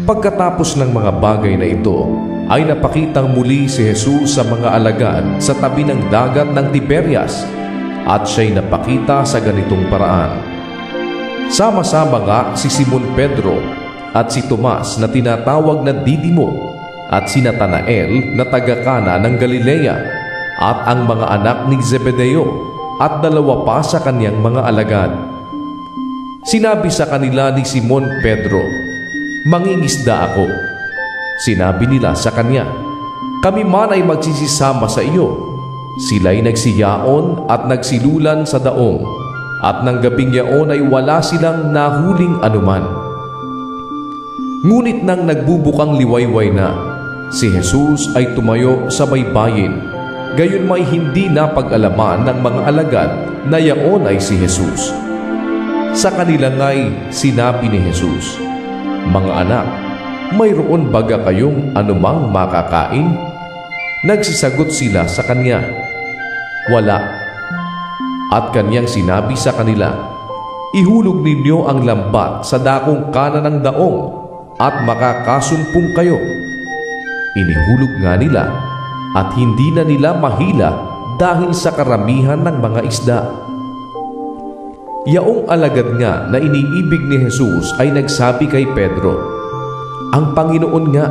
Pagkatapos ng mga bagay na ito, ay napakitang muli si Jesus sa mga alagad sa tabi ng dagat ng Tiberias, at siya'y napakita sa ganitong paraan. Sama-sama nga si Simon Pedro at si Tomas na tinatawag na Didimo, at si Natanael na taga-Kana ng Galilea, at ang mga anak ni Zebedeo, at dalawa pa sa kaniyang mga alagad. Sinabi sa kanila ni Simon Pedro, "Mangingisda ako." Sinabi nila sa kanya, "Kami man ay magsisisama sa iyo." Sila'y nagsiyaon at nagsilulan sa daong, at ng gabing yaon ay wala silang nahuling anuman. Ngunit nang nagbubukang liwayway na, si Jesus ay tumayo sa baybayin, gayon may hindi napag-alaman ng mga alagad na yaon ay si Jesus. Sa kanila nga'y sinabi ni Jesus, "Mga anak, mayroon baga kayong anumang makakain?" Nagsisagot sila sa kanya, "Wala." At kanyang sinabi sa kanila, "Ihulog ninyo ang lambat sa dakong kanan ng daong, at makakasumpong kayo." Inihulog nga nila, at hindi na nila mahila dahil sa karamihan ng mga isda. Yaong alagad nga na iniibig ni Jesus ay nagsabi kay Pedro, "Ang Panginoon nga."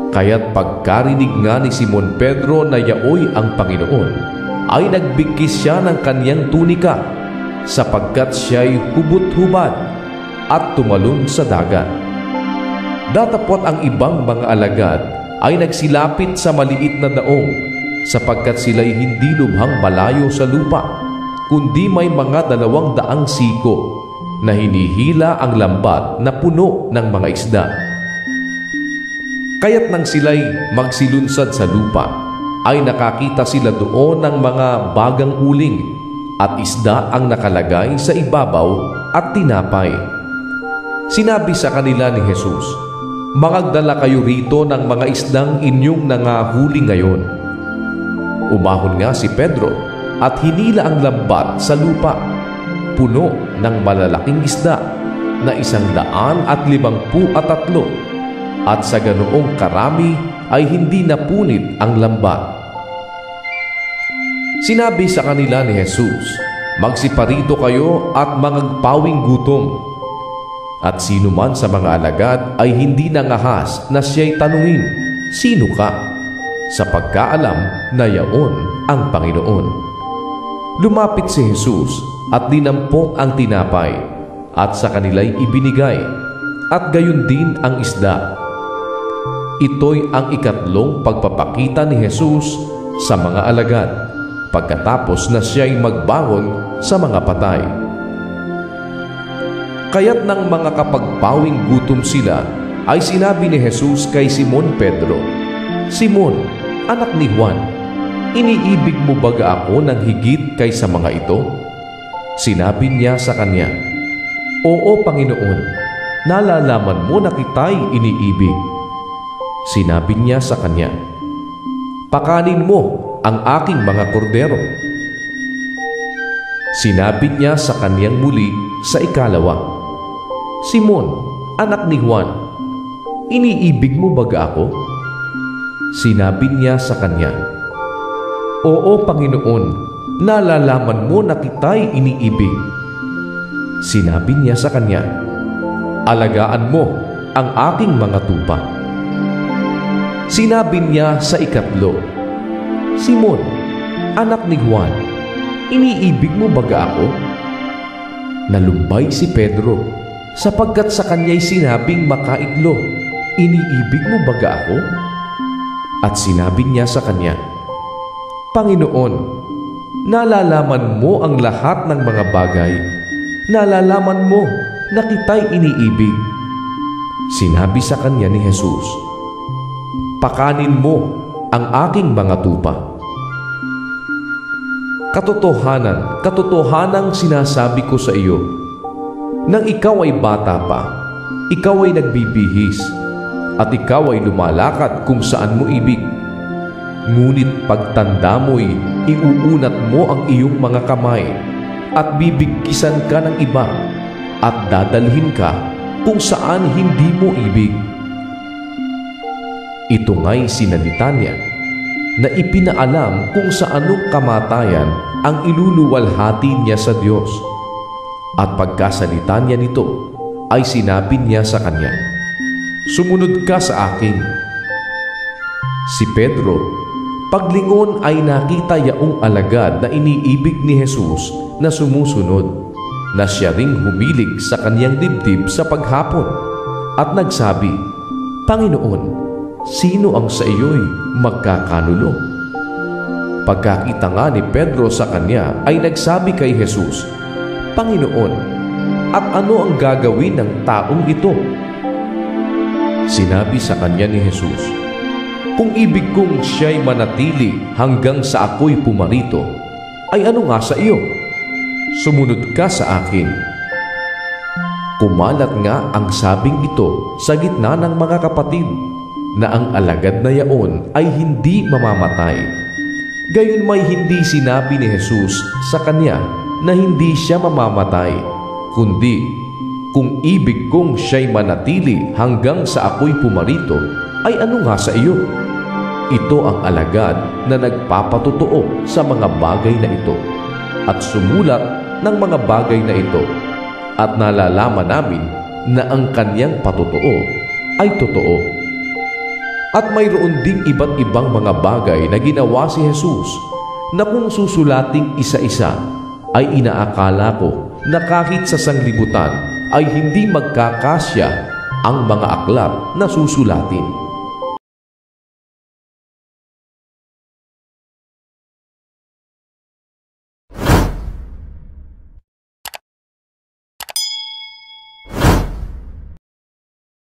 Kaya't pagkarinig nga ni Simon Pedro na yaoy ang Panginoon, ay nagbigkis siya ng kaniyang tunika, sapagkat siya'y hubot-hubad at tumalon sa dagat. Datapot ang ibang mga alagad ay nagsilapit sa maliit na daong, sapagkat sila'y hindi lubhang malayo sa lupa, kundi may mga 200 siko na hinihila ang lambat na puno ng mga isda. Kaya't nang sila'y magsilunsad sa lupa, ay nakakita sila doon ng mga bagang uling at isda ang nakalagay sa ibabaw at tinapay. Sinabi sa kanila ni Jesus, "Magdala kayo rito ng mga isdang inyong nangahuli ngayon." Umahon nga si Pedro at hinila ang lambat sa lupa, puno ng malalaking isda na 153, at sa ganoong karami ay hindi napunit ang lambat. Sinabi sa kanila ni Jesus, "Magsiparito kayo at mangagpawing gutom." At sino man sa mga alagad ay hindi nangahas na siya'y tanungin, "Sino ka?" sa pagkaalam na yaon ang Panginoon. Lumapit si Jesus at dinampok ang tinapay, at sa kanila'y ibinigay, at gayon din ang isda. Ito'y ang ikatlong pagpapakita ni Jesus sa mga alagad, pagkatapos na siya'y magbangon sa mga patay. Kaya't nang mga kapagpawing gutom sila, ay sinabi ni Jesus kay Simon Pedro, "Simon, anak ni Juan, iniibig mo baga ako ng higit kaysa mga ito?" Sinabi niya sa kanya, "Oo, Panginoon, nalalaman mo na kita'y iniibig." Sinabi niya sa kanya, "Pakanin mo ang aking mga kordero." Sinabi niya sa kaniyang muli sa ikalawa, "Simon, anak ni Juan, iniibig mo baga ako?" Sinabi niya sa kanya, "Oo, Panginoon, nalalaman mo na kita'y iniibig." Sinabi niya sa kanya, "Alagaan mo ang aking mga tupa." Sinabi niya sa ikatlo, "Simon, anak ni Juan, iniibig mo baga ako?" Nalumbay si Pedro, sapagkat sa kanya'y sinabing makaidlo, "Iniibig mo baga ako?" At sinabi niya sa kanya, "Panginoon, nalalaman mo ang lahat ng mga bagay. Nalalaman mo na kita'y iniibig." Sinabi sa kanya ni Jesus, "Pakanin mo ang aking mga tupa." Katotohanan, katotohanang sinasabi ko sa iyo, nang ikaw ay bata pa, ikaw ay nagbibihis, at ikaw ay lumalakad kung saan mo ibig. Ngunit pagtanda mo'y iuunat mo ang iyong mga kamay, at bibigkisan ka ng iba, at dadalhin ka kung saan hindi mo ibig. Ito nga'y sinalita niya na ipinaalam kung sa anong kamatayan ang iluluwalhati niya sa Diyos. At pagkasalita niya nito, ay sinabi niya sa kanya, "Sumunod ka sa akin." Si Pedro, paglingon ay nakita yaong alagad na iniibig ni Jesus na sumusunod, na siya ring humilig sa kaniyang dibdib sa paghapon at nagsabi, "Panginoon, sino ang sa iyo'y magkakanulo?" Pagkakita nga ni Pedro sa kanya ay nagsabi kay Jesus, "Panginoon, at ano ang gagawin ng taong ito?" Sinabi sa kanya ni Jesus, "Kung ibig kong siya'y manatili hanggang sa ako'y pumarito, ay ano nga sa iyo? Sumunod ka sa akin." Kumalat nga ang sabing ito sa gitna ng mga kapatid na ang alagad na yaon ay hindi mamamatay. Gayon may hindi sinabi ni Jesus sa kanya na hindi siya mamamatay, kundi kung ibig kong siya'y manatili hanggang sa ako'y pumarito, ay ano nga sa iyo? Ito ang alagad na nagpapatotoo sa mga bagay na ito at sumulat ng mga bagay na ito, at nalalaman namin na ang kanyang patotoo ay totoo. At mayroon ding iba't ibang mga bagay na ginawa si Jesus na kung susulating isa-isa ay inaakala ko na kahit sa sanglibutan ay hindi magkakasya ang mga aklat na susulatin.